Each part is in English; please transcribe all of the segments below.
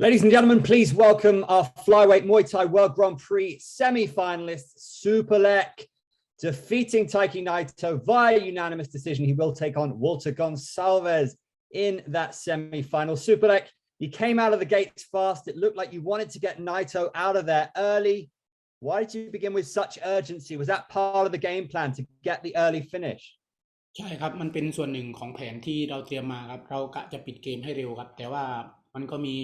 Ladies and gentlemen, please welcome our flyweight Muay Thai World Grand Prix semi-finalist Superlek, defeating Taiki Naito via unanimous decision. He will take on Walter Gonçalves in that semi-final. Superlek, you came out of the gates fast. It looked like you wanted to get Naito out of there early. Why did you begin with such urgency? Was that part of the game plan to get the early finish? ใช่ครับมันเป็นส่วนหนึ่งของแผนที่เราเตรียมมาครับเรากะจะปิดเกมให้เร็วครับแต่ว่ามันก็มี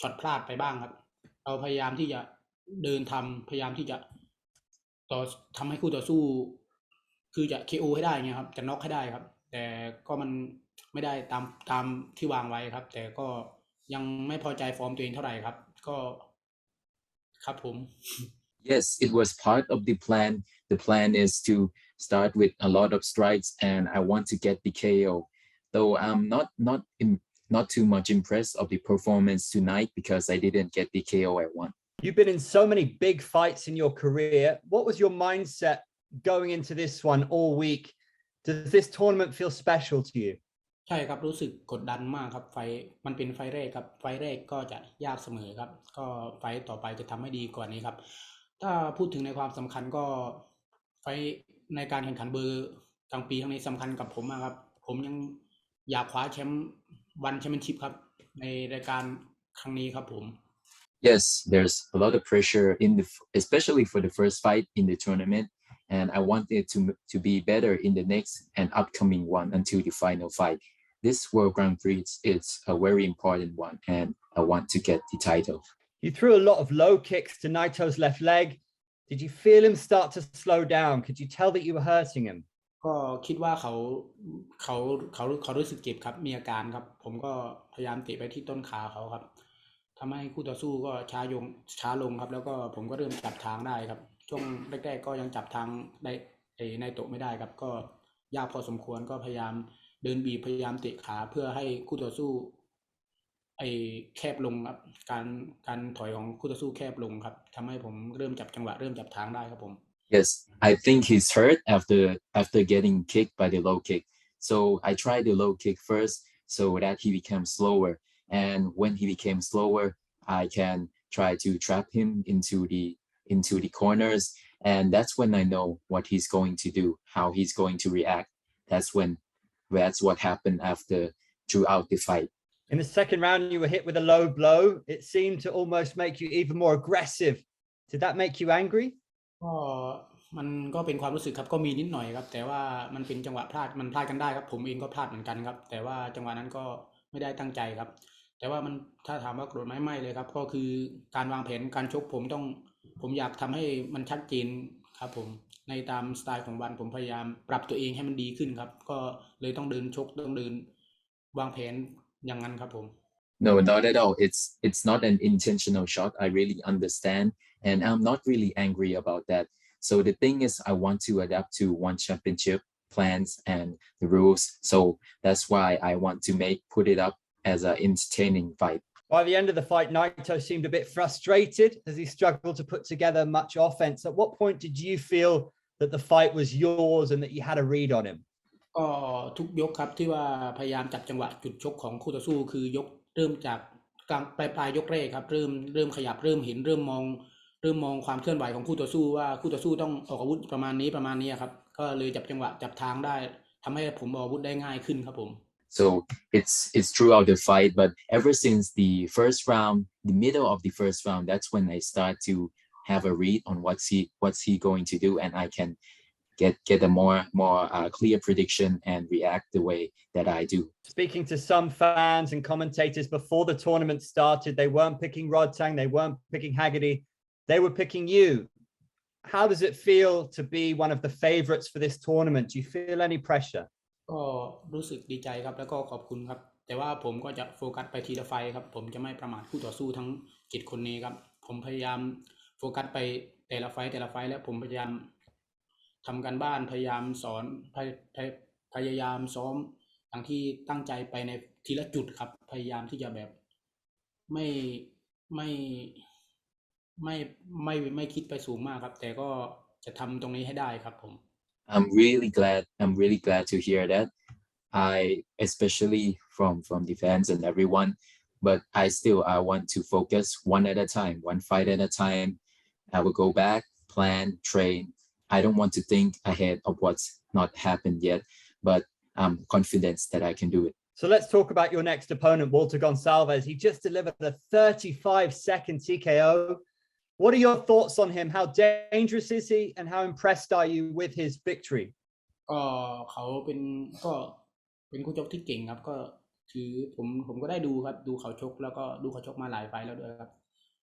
ช็อตพลาดไปบ้างครับเราพยายามที่จะเดินพยายามที่จะทำให้คู่ต่อสู้คือจะ KO ให้ได้เงี้ยครับจะน็อกให้ได้ครับแต่ก็มันไม่ได้ตามที่วางไว้ครับแต่ก็ยังไม่พอใจฟอร์มตัวเองเท่าไหร่ครับก็ครับผม Yes, it was part of the plan. The plan is to start with a lot of strikes, and I want to get the KO. Though I'm not too much impressed of the performance tonight because I didn't get the KO I want. You've been in so many big fights in your career. What was your mindset going into this one all week? Does this tournament feel special to you? ใช่ครับรู้สึกกดดันมากครับมันเป็นไฟแรกครับไฟแรกก็จะยากเสมอครับก็ไฟต่อไปจะทำให้ดีกว่านี้ครับถ้าพูดถึงในความสำคัญก็ไฟในการแข่งขันเบอร์กลางปีครั้งนี้สำคัญกับผมมากครับผมยังอยากคว้าแชมป์วันแชมเปี้ยนชิพครับในรายการครั้งนี้ครับผม Yes, there's a lot of pressure especially for the first fight in the tournament, and I want it to be better in the next and upcoming one until the final fight. This World Grand Prix is a very important one, and I want to get the title. You threw a lot of low kicks to Naito's left leg. Did you feel him start to slow down? Could you tell that you were hurting him? ก็คิดว่าเขารู้สึกเจ็บครับมีอาการครับผมก็พยายามเตะไปที่ต้นขาเขาครับทำให้คู่ต่อสู้ก็ช้าลงครับแล้วก็ผมก็เริ่มจับทางได้ครับช่วงแรกๆก็ยังจับทางได้ในโต๊ะไม่ได้ครับก็ยากพอสมควรก็พยายามเดินบีบพยายามเตะขาเพื่อให้คู่ต่อสู้แคบลงครับการถอยของคู่ต่อสู้แคบลงครับทำให้ผมเริ่มจับจังหวะเริ่มจับทางได้ครับผม Yes, I think he's hurt after getting kicked by the low kick. So I tried the low kick first so that he becomes slower. And when he became slower, I can try to trap him into the corners. And that's when I know what he's going to do, how he's going to react. That's what happened throughout the fight. In the second round, you were hit with a low blow. It seemed to almost make you even more aggressive. Did that make you angry? มันก็เป็นความรู้สึกครับก็มีนิดหน่อยครับแต่ว่ามันเป็นจังหวะพลาดมันพลาดกันได้ครับผมเองก็พลาดเหมือนกันครับแต่ว่าจังหวะนั้นก็ไม่ได้ตั้งใจครับแต่ว่ามันถ้าถามว่าโกรธไหมไม่เลยครับก็คือการวางแผนการชกผมอยากทำให้มันชัดเจนครับผมในตามสไตล์ของวันผมพยายามปรับตัวเองให้มันดีขึ้นครับก็เลยต้องเดินชกต้องเดินวางแผนอย่างนั้นครับผม No, not at all. It's not an intentional shot. I really understand, and I'm not really angry about that. So the thing is, I want to adapt to one championship plans and the rules. So that's why I want to put it up as an entertaining fight. By the end of the fight, Naito seemed a bit frustrated as he struggled to put together much offense. At what point did you feel that the fight was yours and that you had a read on him? ก็ทุกยกครับที่ว่าพยายามจับจังหวะจุดชกของคู่ต่อสู้คือยกเริ่มจากกลางปลายยกแรกครับเริ่มขยับเริ่มเห็นเริ่มมองความเคลื่อนไหวของคู่ต่อสู้ว่าคู่ต่อสู้ต้องออกอาวุธประมาณนี้ครับก็เลยจับจังหวะจับทางได้ทำให้ผมออกอาวุธได้ง่ายขึ้นครับผม So it's throughout the fight, but ever since the first round, the middle of the first round, that's when I start to have a read on what's he going to do, and I can get a more clear prediction and react the way that I do. Speaking to some fans and commentators before the tournament started, they weren't picking Rodtang, they weren't picking Haggerty, they were picking you. How does it feel to be one of the favorites for this tournament? Do you feel any pressure? ก็รู้สึกดีใจครับแล้วก็ขอบคุณครับแต่ว่าผมก็จะโฟกัสไปทีละไฟครับผมจะไม่ประมาทคู่ต่อสู้ทั้ง7คนนี้ครับผมพยายามโฟกัสไปแต่ละไฟแล้วผมพยายามทำการบ้านพยายามสอนพยายามซ้อมอย่างที่ตั้งใจไปในทีละจุดครับพยายามที่จะแบบไม่คิดไปสูงมากครับแต่ก็จะทำตรงนี้ให้ได้ครับผม I'm really glad to hear that. I especially from the fans and everyone, but I want to focus one at a time, one fight at a time. I will go back, plan, train. I don't want to think ahead of what's not happened yet, but I'm confident that I can do it. So let's talk about your next opponent, Walter Gonçalves. He just delivered a 35-second TKO. What are your thoughts on him? How dangerous is he, and how impressed are you with his victory? ก็เขาเป็นคู่ชกที่เก่งครับก็ถือผมก็ได้ดูครับดูเขาชกแล้วก็ดูเขาชกมาหลายไฟล์แล้วด้วยครับ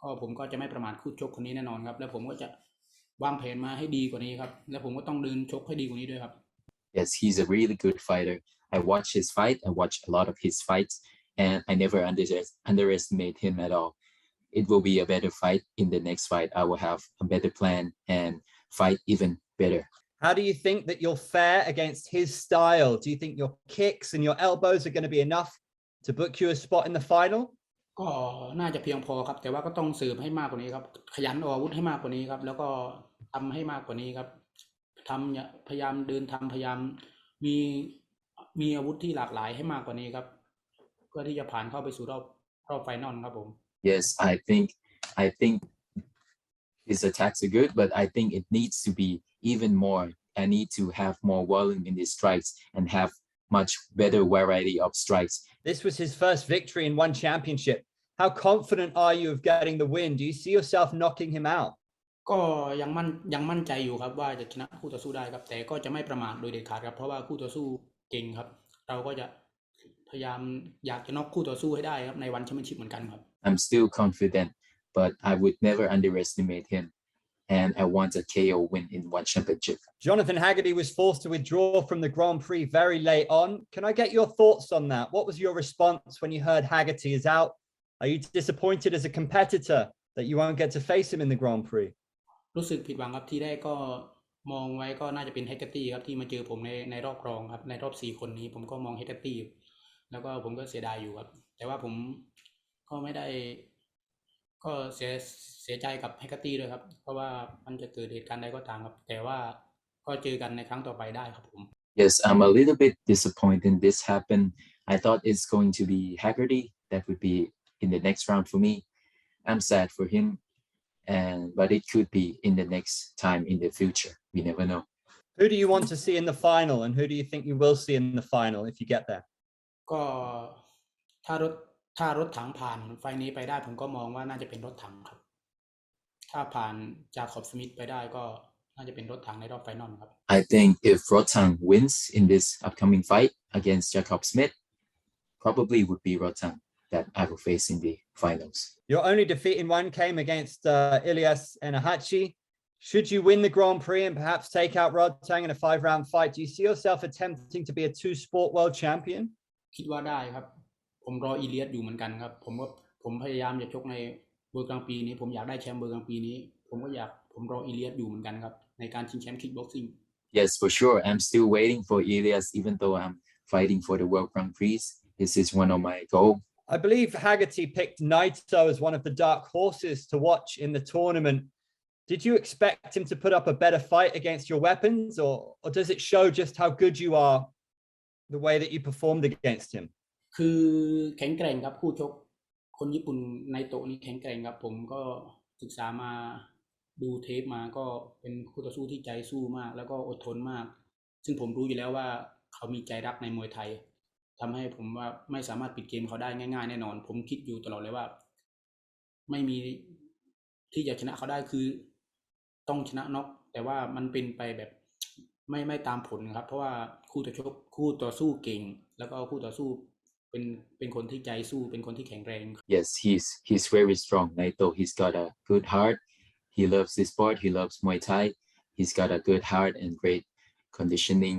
ก็ผมก็จะไม่ประมาทคู่ชกคนนี้แน่นอนครับแล้วผมก็จะวางแผนมาให้ดีกว่านี้ครับแล้วผมก็ต้องเดินชกให้ดีกว่านี้ด้วยครับ Yes, he's a really good fighter. I watch his fight. I watch a lot of his fights, and I never underestimate him at all. It will be a better fight in the next fight. I will have a better plan and fight even better. How do you think that you'll fare against his style? Do you think your kicks and your elbows are going to be enough to book you a spot in the final? ก็น่าจะเพียงพอครับแต่ว่าก็ต้องเสริมให้มากกว่านี้ครับขยันออกอาวุธให้มากกว่านี้ครับแล้วก็ทำให้มากกว่านี้ครับพยายามเดินทำพยายามมีอาวุธที่หลากหลายให้มากกว่านี้ครับเพื่อที่จะผ่านเข้าไปสู่รอบไฟนอลครับผม Yes, I think his attacks are good, but I think it needs to be even more. I need to have more volume in his strikes and have much better variety of strikes. This was his first victory in one championship. How confident are you of getting the win? Do you see yourself knocking him out? ก็ยังมั่นใจอยู่ครับว่าจะชนะคู่ต่อสู้ได้ครับแต่ก็จะไม่ประมาทโดยเด็ดขาดครับเพราะว่าคู่ต่อสู้เก่งครับเราก็จะพยายามอยากจะน็อกคู่ต่อสู้ให้ได้ครับในวันแชมเปี้ยนชิพเหมือนกันครับ I'm still confident, but I would never underestimate him. And I want a KO win in one championship. Jonathan Haggerty was forced to withdraw from the Grand Prix very late on. Can I get your thoughts on that? What was your response when you heard Haggerty is out? Are you disappointed as a competitor that you won't get to face him in the Grand Prix? รู้สึกผิดหวังครับที่แรกก็มองไว้ก็น่าจะเป็น Haggerty ครับที่มาเจอผมในรอบรองครับในรอบ4คนนี้ผมก็มอง Haggerty แล้วก็ผมก็เสียดายอยู่ครับแต่ว่าผมก็ไม่ได้ก็เสียใจกับ Haggerty ด้วยครับเพราะว่ามันจะเกิดเหตุการณ์ใดก็ตามครับแต่ว่าก็เจอกันในครั้งต่อไปได้ครับผม Yes, I'm a little bit disappointed this happened. I thought it's going to be Haggerty that would be in the next round for me. I'm sad for him, but it could be in the next time in the future. We never know. Who do you want to see in the final, and who do you think you will see in the final if you get there? ก็ถ้ารถถังผ่านไฟนี้ไปได้ผมก็มองว่าน่าจะเป็นรถถังครับถ้าผ่านจากขอบสมิธไปได้ก็น่าจะเป็นรถถังในรอบไฟนอลครับ I think if Rotang wins in this upcoming fight against Jacob Smith, probably would be Rotang that I will face in the finals. Your only defeat in one came against Ilyas Enahachi. Should you win the Grand Prix and perhaps take out Rotang in a 5-round fight, do you see yourself attempting to be a 2-sport world champion? คิดว่าได้ครับผมรออีเลียสอยู่เหมือนกันครับผมพยายามจะชกในเบอร์กลางปีนี้ผมอยากได้แชมป์เบอร์กลางปีนี้ผมรออีเลียสอยู่เหมือนกันครับในการชิงแชมป์คิกบ็อกซิ่ง Yes, for sure. I'm still waiting for Ilyas, even though I'm fighting for the World Grand Prix. This is one of my goals. I believe Haggerty picked Naito as one of the dark horses to watch in the tournament. Did you expect him to put up a better fight against your weapons, or does it show just how good you are, the way that you performed against him? คือแข็งแกร่งครับคู่ชกคนญี่ปุ่นไนโตะนี่แข็งแกร่งครับผมก็ศึกษามาดูเทปมาก็เป็นคู่ต่อสู้ที่ใจสู้มากแล้วก็อดทนมากซึ่งผมรู้อยู่แล้วว่าเขามีใจรักในมวยไทยทำให้ผมว่าไม่สามารถปิดเกมเขาได้ง่ายๆแน่นอนผมคิดอยู่ตลอดเลยว่าไม่มีที่จะชนะเขาได้คือต้องชนะน็อกแต่ว่ามันเป็นไปแบบไม่ตามผลครับเพราะว่าคู่ต่อสู้เก่งแล้วก็คู่ต่อสู้เป็นคนที่ใจสู้เป็นคนที่แข็งแรง Yes, he's very strong. Naito, he's got a good heart. He loves this sport. He loves Muay Thai. He's got a good heart and great conditioning.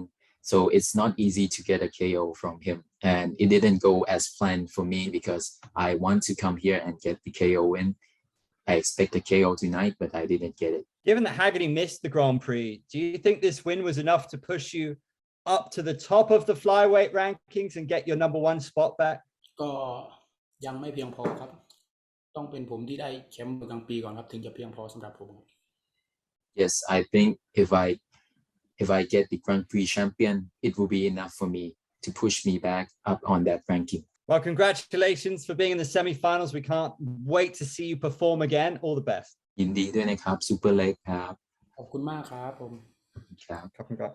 So it's not easy to get a KO from him. And it didn't go as planned for me because I want to come here and get the KO win. I expect a KO tonight, but I didn't get it. Given that Haggerty missed the Grand Prix, do you think this win was enough to push you up to the top of the flyweight rankings and get your #1 spot back? ก็ยังไม่เพียงพอครับต้องเป็นผมที่ได้แชมป์ประจำปีก่อนครับถึงจะเพียงพอสำหรับผม Yes, I think if I get the Grand Prix champion, it will be enough for me to push me back up on that ranking. Well, congratulations for being in the semi-finals. We can't wait to see you perform again. All the best. ยินดีด้วยนะครับ Superlek ครับ ขอบคุณมากครับผม ครับ ขอบคุณครับ